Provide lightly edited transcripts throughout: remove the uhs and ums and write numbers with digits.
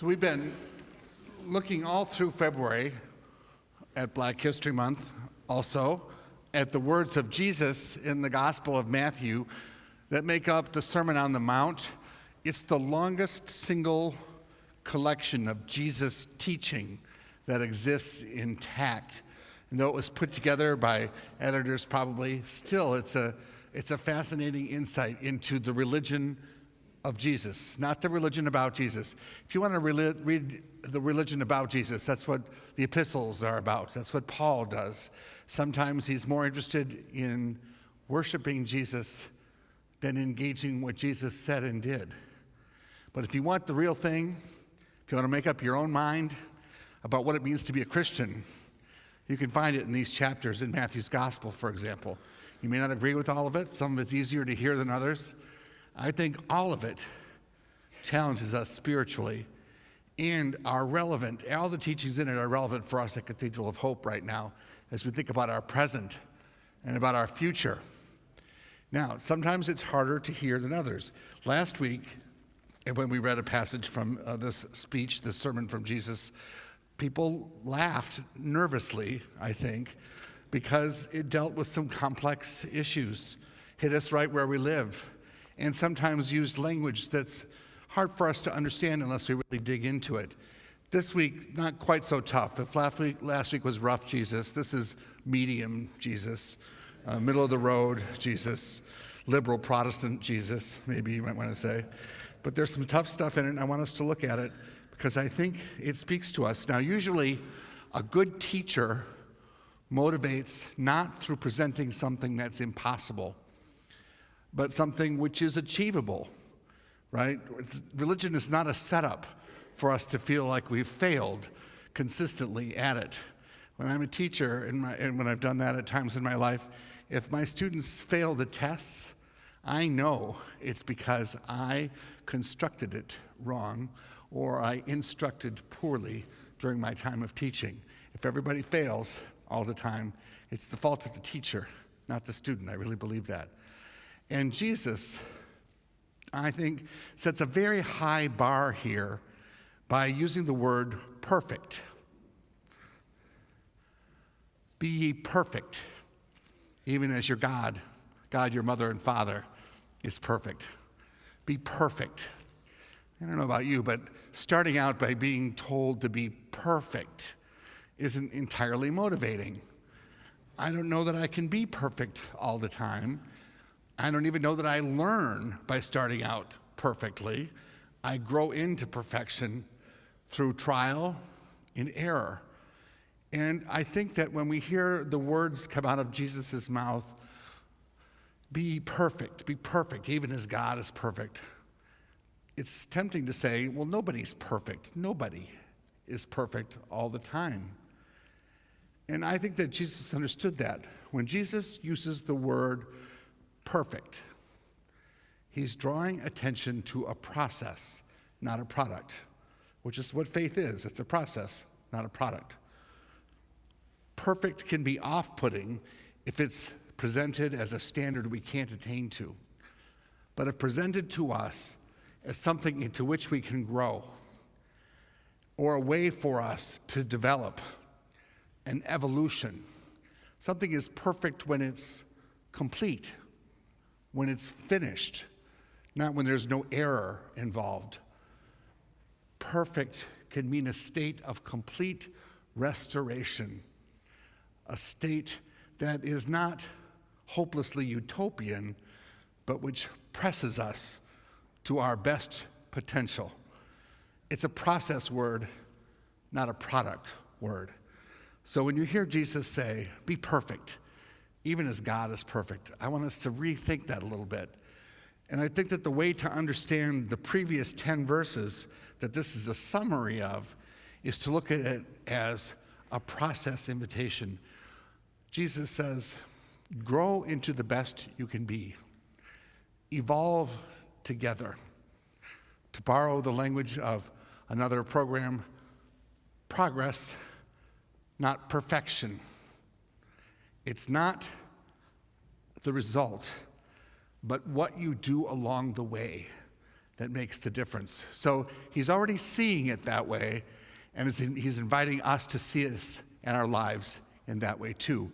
So we've been looking all through February at Black History Month, also at the words of Jesus in the Gospel of Matthew that make up the Sermon on the Mount. It's the longest single collection of Jesus' teaching that exists intact. And though it was put together by editors probably, still it's a fascinating insight into the religion of Jesus, not the religion about Jesus. If you want to read the religion about Jesus, that's what the epistles are about. That's what Paul does. Sometimes he's more interested in worshiping Jesus than engaging what Jesus said and did. But if you want the real thing, if you want to make up your own mind about what it means to be a Christian, you can find it in these chapters in Matthew's Gospel, for example. You may not agree with all of it. Some of it's easier to hear than others. I think all of it challenges us spiritually and are relevant. All the teachings in it are relevant for us at Cathedral of Hope right now as we think about our present and about our future. Now, sometimes it's harder to hear than others. Last week, when we read a passage from this speech, this sermon from Jesus, people laughed nervously, I think, because it dealt with some complex issues, hit us right where we live, and sometimes used language that's hard for us to understand unless we really dig into it. This week, not quite so tough. If last week was rough Jesus, this is medium Jesus, middle of the road Jesus, liberal Protestant Jesus, maybe you might want to say. But there's some tough stuff in it, and I want us to look at it because I think it speaks to us. Now, usually, a good teacher motivates not through presenting something that's impossible, but something which is achievable, right? Religion is not a setup for us to feel like we've failed consistently at it. When I'm a teacher, and when I've done that at times in my life, if my students fail the tests, I know it's because I constructed it wrong or I instructed poorly during my time of teaching. If everybody fails all the time, it's the fault of the teacher, not the student. I really believe that. And Jesus, I think, sets a very high bar here by using the word perfect. Be ye perfect, even as your God, your mother and father, is perfect. Be perfect. I don't know about you, but starting out by being told to be perfect isn't entirely motivating. I don't know that I can be perfect all the time. I don't even know that I learn by starting out perfectly. I grow into perfection through trial and error. And I think that when we hear the words come out of Jesus' mouth, be perfect, even as God is perfect, it's tempting to say, well, nobody's perfect. Nobody is perfect all the time. And I think that Jesus understood that. When Jesus uses the word perfect, he's drawing attention to a process, not a product, which is what faith is. It's a process, not a product. Perfect can be off-putting if it's presented as a standard we can't attain to. But if presented to us as something into which we can grow, or a way for us to develop an evolution, something is perfect when it's complete, when it's finished, not when there's no error involved. Perfect can mean a state of complete restoration, a state that is not hopelessly utopian, but which presses us to our best potential. It's a process word, not a product word. So when you hear Jesus say, be perfect, even as God is perfect, I want us to rethink that a little bit. And I think that the way to understand the previous 10 verses that this is a summary of is to look at it as a process invitation. Jesus says, grow into the best you can be. Evolve together. To borrow the language of another program, progress, not perfection. It's not the result, but what you do along the way that makes the difference. So he's already seeing it that way, and he's inviting us to see us and our lives in that way too.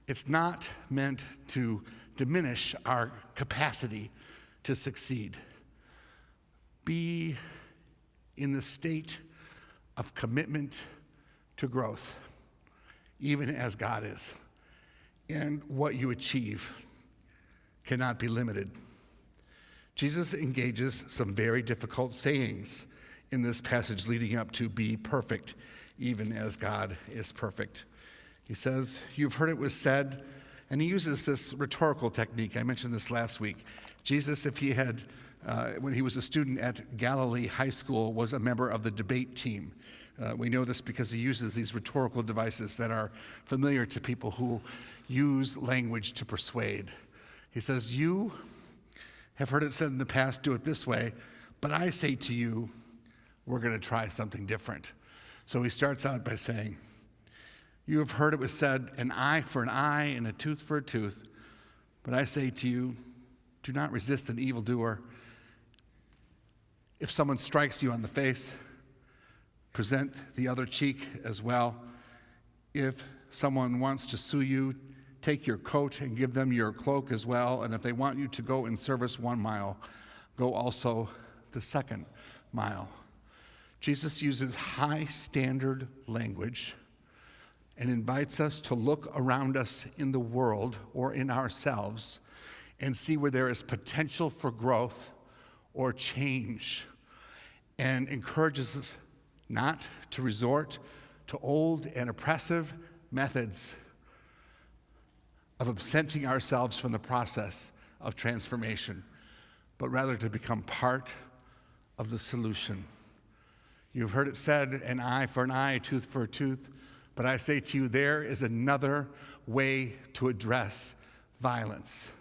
It's not meant to diminish our capacity to succeed. Be in the state of commitment to growth, even as God is. And what you achieve cannot be limited. Jesus engages some very difficult sayings in this passage leading up to be perfect, even as God is perfect. He says, you've heard it was said, and he uses this rhetorical technique. I mentioned this last week. Jesus, if he had, when he was a student at Galilee High School, was a member of the debate team. We know this because he uses these rhetorical devices that are familiar to people who use language to persuade. He says, you have heard it said in the past, do it this way, but I say to you, we're going to try something different. So he starts out by saying, you have heard it was said, an eye for an eye and a tooth for a tooth, but I say to you, do not resist an evildoer. If someone strikes you on the face, present the other cheek as well. If someone wants to sue you, take your coat and give them your cloak as well. And if they want you to go in service 1 mile, go also the 2nd mile. Jesus uses high standard language and invites us to look around us in the world or in ourselves and see where there is potential for growth or change, and encourages us not to resort to old and oppressive methods of absenting ourselves from the process of transformation, but rather to become part of the solution. You've heard it said, an eye for an eye, a tooth for a tooth, but I say to you, there is another way to address violence.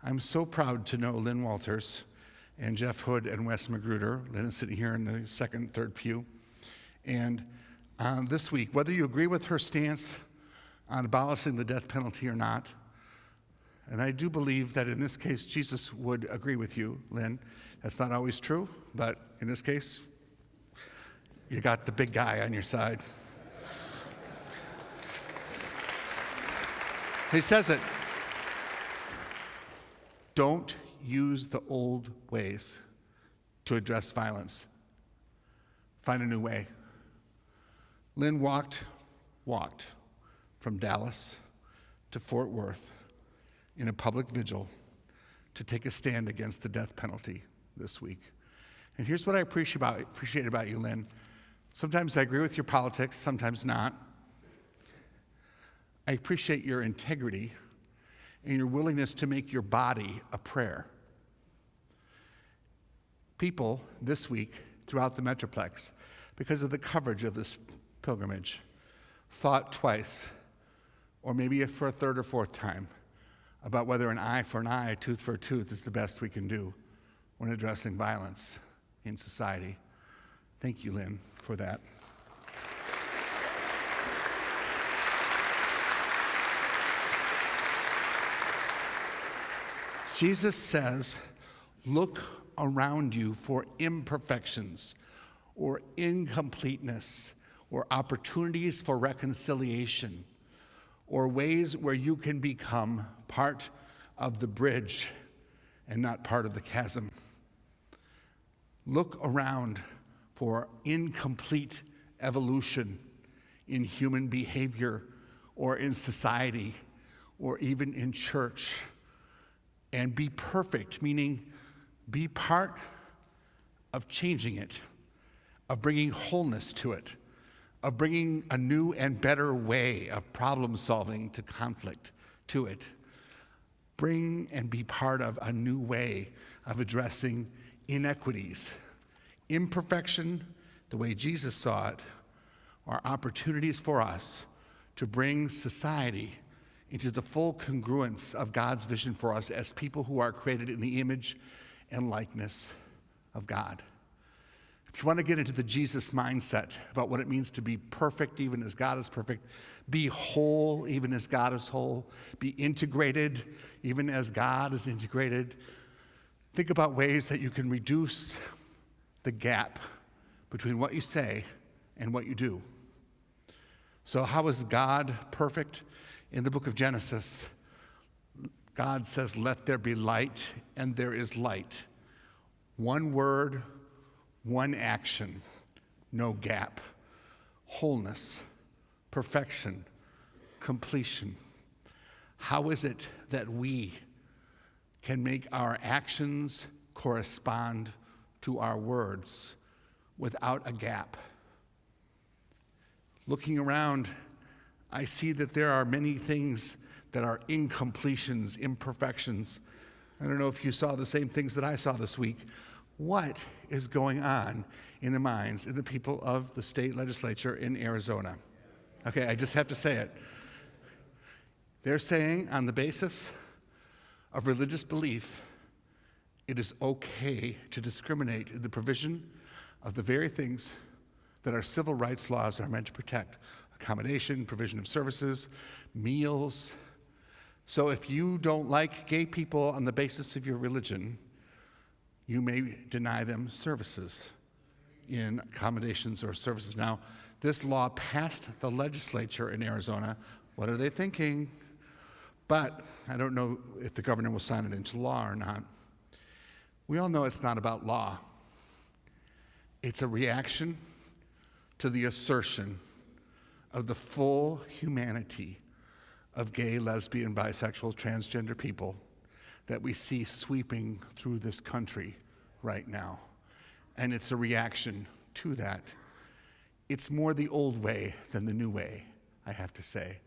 I'm so proud to know Lynn Walters and Jeff Hood and Wes Magruder. Lynn is sitting here in the 2nd, 3rd pew. And this week, whether you agree with her stance on abolishing the death penalty or not, and I do believe that in this case, Jesus would agree with you, Lynn. That's not always true, but in this case, you got the big guy on your side. He says it. Don't use the old ways to address violence. Find a new way. Lynn walked from Dallas to Fort Worth in a public vigil to take a stand against the death penalty this week. And here's what I appreciate about you, Lynn. Sometimes I agree with your politics, sometimes not. I appreciate your integrity and your willingness to make your body a prayer. People this week throughout the Metroplex, because of the coverage of this pilgrimage, thought twice, or maybe for a 3rd or 4th time, about whether an eye for an eye, a tooth for a tooth is the best we can do when addressing violence in society. Thank you, Lynn, for that. Jesus says, look around you for imperfections or incompleteness or opportunities for reconciliation or ways where you can become part of the bridge and not part of the chasm. Look around for incomplete evolution in human behavior or in society or even in church. And be perfect, meaning be part of changing it, of bringing wholeness to it, of bringing a new and better way of problem solving to conflict to it. Bring and be part of a new way of addressing inequities. Imperfection, the way Jesus saw it, are opportunities for us to bring society into the full congruence of God's vision for us as people who are created in the image and likeness of God. If you want to get into the Jesus mindset about what it means to be perfect even as God is perfect, be whole even as God is whole, be integrated even as God is integrated, Think about ways that you can reduce the gap between what you say and what you do. So how is God perfect? In the book of Genesis, God says, "Let there be light," and there is light. One word, one action, no gap. Wholeness, perfection, completion. How is it that we can make our actions correspond to our words without a gap? Looking around, I see that there are many things that are incompletions, imperfections. I don't know if you saw the same things that I saw this week. What is going on in the minds of the people of the state legislature in Arizona? Okay, I just have to say it. They're saying, on the basis of religious belief, it is okay to discriminate in the provision of the very things that our civil rights laws are meant to protect: accommodation, provision of services, meals. So if you don't like gay people on the basis of your religion, you may deny them services in accommodations or services. Now, this law passed the legislature in Arizona. What are they thinking? But I don't know if the governor will sign it into law or not. We all know it's not about law. It's a reaction to the assertion of the full humanity of gay, lesbian, bisexual, transgender people that we see sweeping through this country right now. And it's a reaction to that. It's more the old way than the new way, I have to say.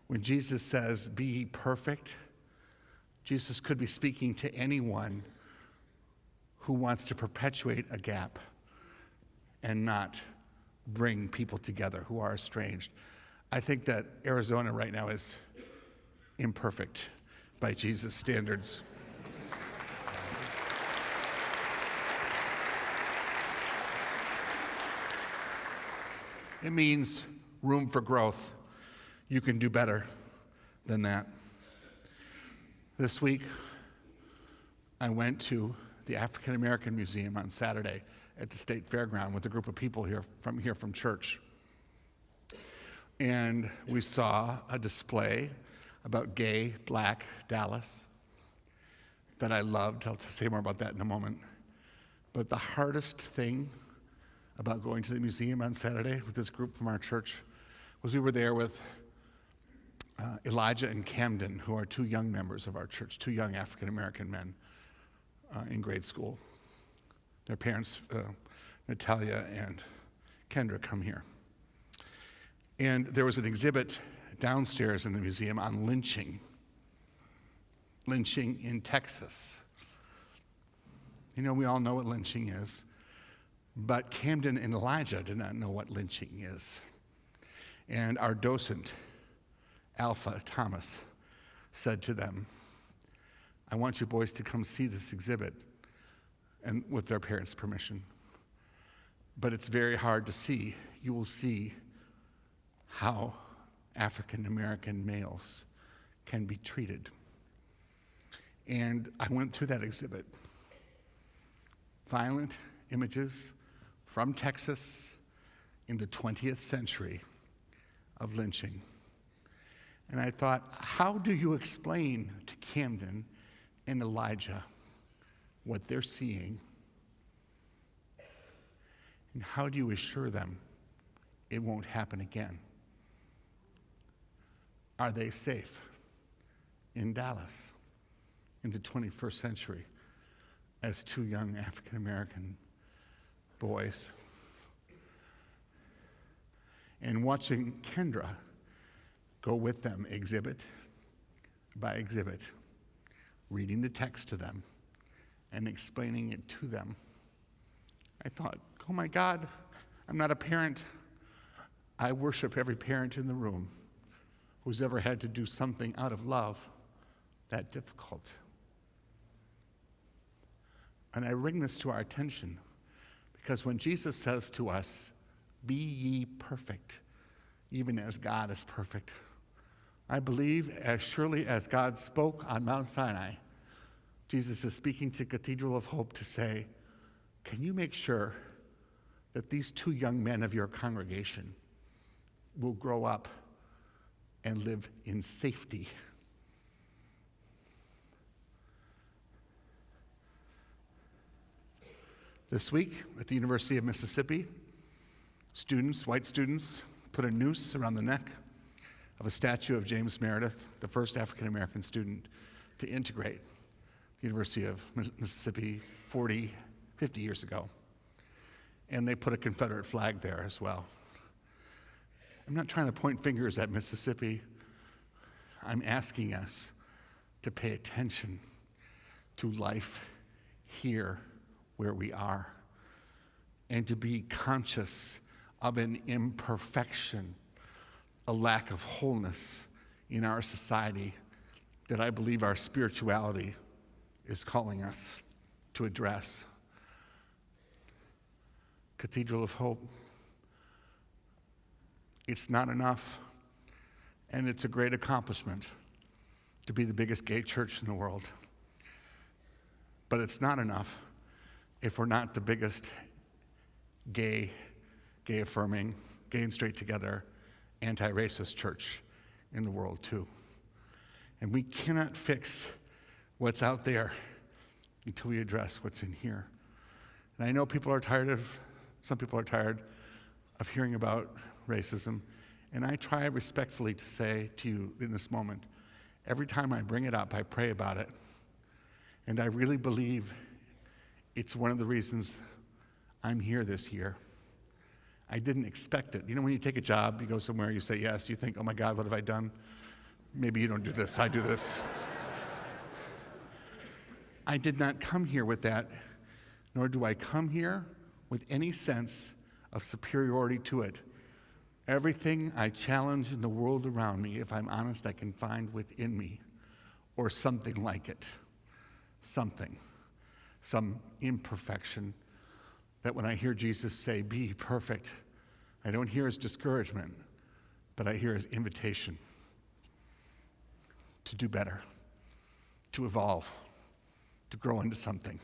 When Jesus says, "Be ye perfect," Jesus could be speaking to anyone who wants to perpetuate a gap and not bring people together who are estranged. I think that Arizona right now is imperfect by Jesus' standards. It means room for growth. You can do better than that. This week, I went to the African American Museum on Saturday at the State Fairground with a group of people here from church. And we saw a display about gay, black Dallas that I loved. I'll say more about that in a moment. But the hardest thing about going to the museum on Saturday with this group from our church was we were there with Elijah and Camden, who are two young members of our church, two young African-American men in grade school. Their parents, Natalia and Kendra, come here. And there was an exhibit downstairs in the museum on lynching in Texas. You know, we all know what lynching is, but Camden and Elijah did not know what lynching is. And our docent, Alpha Thomas, said to them, "I want you boys to come see this exhibit," and with their parents' permission. But it's very hard to see. You will see how African American males can be treated. And I went through that exhibit. Violent images from Texas in the 20th century of lynching. And I thought, how do you explain to Camden and Elijah what they're seeing? And how do you assure them it won't happen again? Are they safe in Dallas in the 21st century as two young African American boys? And watching Kendra go with them exhibit by exhibit, reading the text to them and explaining it to them, I thought, oh my God, I'm not a parent. I worship every parent in the room who's ever had to do something out of love that difficult. And I bring this to our attention because when Jesus says to us, "Be ye perfect, even as God is perfect," I believe as surely as God spoke on Mount Sinai, Jesus is speaking to Cathedral of Hope to say, can you make sure that these two young men of your congregation will grow up and live in safety? This week at the University of Mississippi, students, white students, put a noose around the neck of a statue of James Meredith, the first African-American student to integrate the University of Mississippi 50 years ago. And they put a Confederate flag there as well. I'm not trying to point fingers at Mississippi. I'm asking us to pay attention to life here where we are, and to be conscious of an imperfection, a lack of wholeness in our society that I believe our spirituality is calling us to address. Cathedral of Hope, it's not enough, and it's a great accomplishment to be the biggest gay church in the world. But it's not enough if we're not the biggest gay affirming, gay and straight together, anti-racist church in the world too. And we cannot fix what's out there until we address what's in here. And I know some people are tired of hearing about racism, and I try respectfully to say to you in this moment, every time I bring it up, I pray about it, and I really believe it's one of the reasons I'm here this year. I didn't expect it. You know, when you take a job, you go somewhere, you say yes, you think, oh my God, what have I done? Maybe you don't do this, I do this. I did not come here with that, nor do I come here with any sense of superiority to it. Everything I challenge in the world around me, if I'm honest, I can find within me, or something like it. Something. Some imperfection that when I hear Jesus say, be perfect, I don't hear his discouragement, but I hear his invitation to do better, to evolve, to grow into something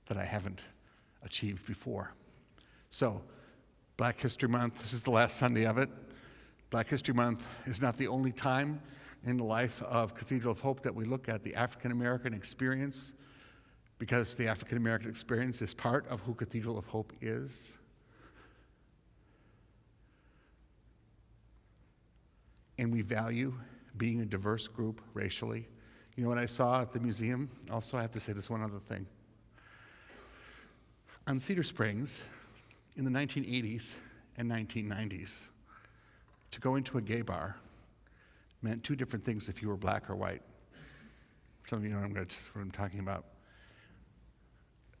that I haven't achieved before. So, Black History Month, this is the last Sunday of it. Black History Month is not the only time in the life of Cathedral of Hope that we look at the African American experience, because the African American experience is part of who Cathedral of Hope is. And we value being a diverse group racially. You know what I saw at the museum? Also, I have to say this one other thing. On Cedar Springs, in the 1980s and 1990s, to go into a gay bar meant two different things if you were black or white. Some of you know what I'm talking about.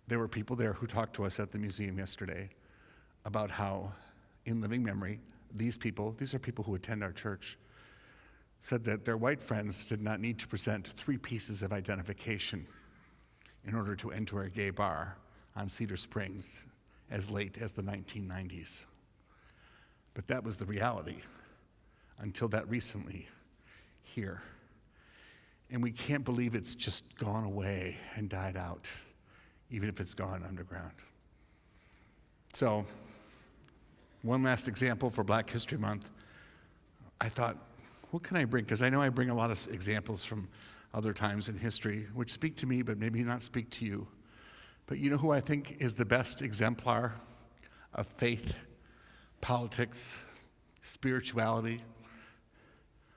There were people there who talked to us at the museum yesterday about how, in living memory, these are people who attend our church, said that their white friends did not need to present 3 pieces of identification in order to enter a gay bar on Cedar Springs as late as the 1990s. But that was the reality until that recently here. And we can't believe it's just gone away and died out, even if it's gone underground. So, one last example for Black History Month. I thought, what can I bring? Because I know I bring a lot of examples from other times in history, which speak to me, but maybe not speak to you. But you know who I think is the best exemplar of faith, politics, spirituality?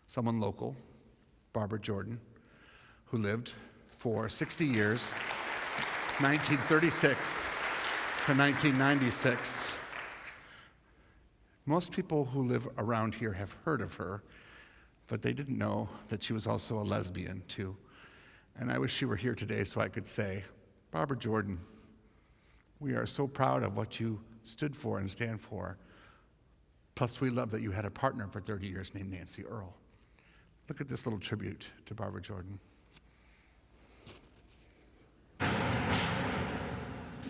Someone local, Barbara Jordan, who lived for 60 years, 1936 to 1996. Most people who live around here have heard of her, but they didn't know that she was also a lesbian too. And I wish she were here today so I could say, Barbara Jordan, we are so proud of what you stood for and stand for. Plus, we love that you had a partner for 30 years named Nancy Earl. Look at this little tribute to Barbara Jordan.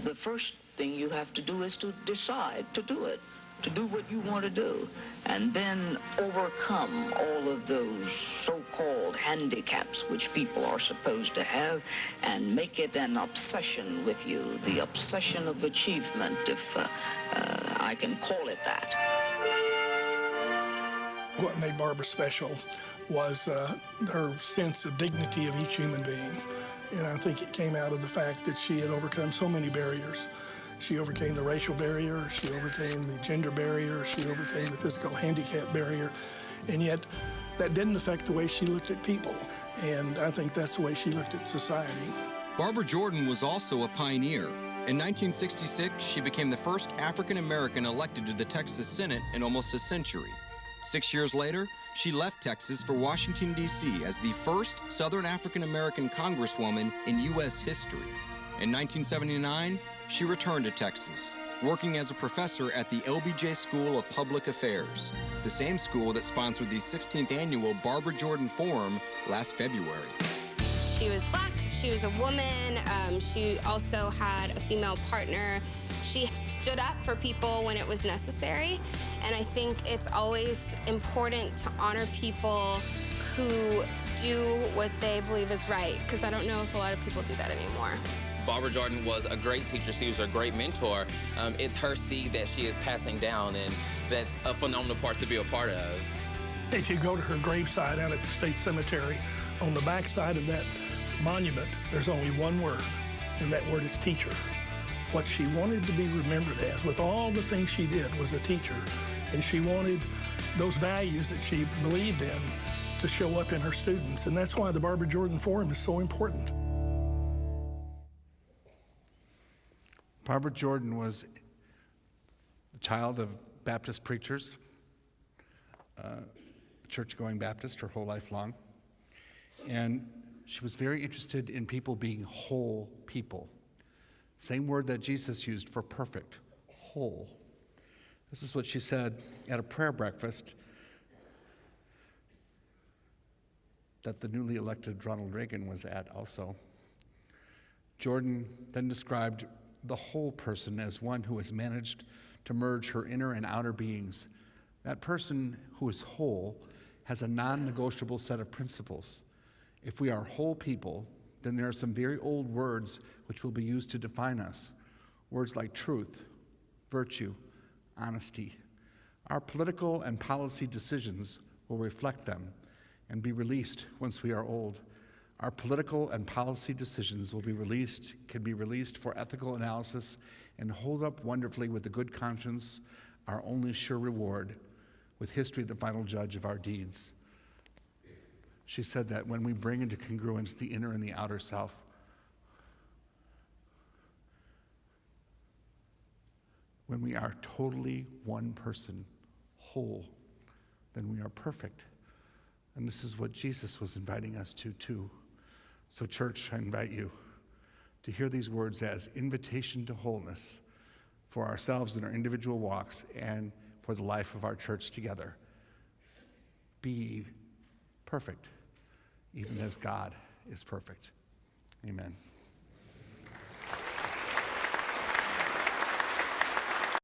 The first thing you have to do is to decide to do it. to do what you want to do, and then overcome all of those so-called handicaps which people are supposed to have, and make it an obsession with you, the obsession of achievement, if I can call it that. What made Barbara special was her sense of dignity of each human being. And I think it came out of the fact that she had overcome so many barriers. She overcame the racial barrier, she overcame the gender barrier, she overcame the physical handicap barrier, and yet that didn't affect the way she looked at people. And I think that's the way she looked at society. Barbara Jordan was also a pioneer. In 1966, she became the first African-American elected to the Texas Senate in almost a century. 6 years later, she left Texas for Washington, D.C. as the first Southern African-American Congresswoman in U.S. history. In 1979, she returned to Texas, working as a professor at the LBJ School of Public Affairs, the same school that sponsored the 16th annual Barbara Jordan Forum last February. She was black, she was a woman, she also had a female partner. She stood up for people when it was necessary, and I think it's always important to honor people who do what they believe is right, because I don't know if a lot of people do that anymore. Barbara Jordan was a great teacher. She was a great mentor. It's her seed that she is passing down, and that's a phenomenal part to be a part of. If you go to her gravesite out at the State Cemetery, on the back side of that monument, there's only one word, and that word is teacher. What she wanted to be remembered as, with all the things she did, was a teacher, and she wanted those values that she believed in to show up in her students, and that's why the Barbara Jordan Forum is so important. Barbara Jordan was the child of Baptist preachers, church-going Baptist her whole life long. And she was very interested in people being whole people. Same word that Jesus used for perfect, whole. This is what she said at a prayer breakfast that the newly elected Ronald Reagan was at also. Jordan then described the whole person as one who has managed to merge her inner and outer beings. That person who is whole has a non-negotiable set of principles. If we are whole people, then there are some very old words which will be used to define us. Words like truth, virtue, honesty. Our political and policy decisions will reflect them and be released once we are old. Our political and policy decisions can be released for ethical analysis and hold up wonderfully with a good conscience, our only sure reward, with history the final judge of our deeds. She said that when we bring into congruence the inner and the outer self, when we are totally one person, whole, then we are perfect. And this is what Jesus was inviting us to too. So church, I invite you to hear these words as invitation to wholeness for ourselves in our individual walks and for the life of our church together. Be perfect, even as God is perfect. Amen.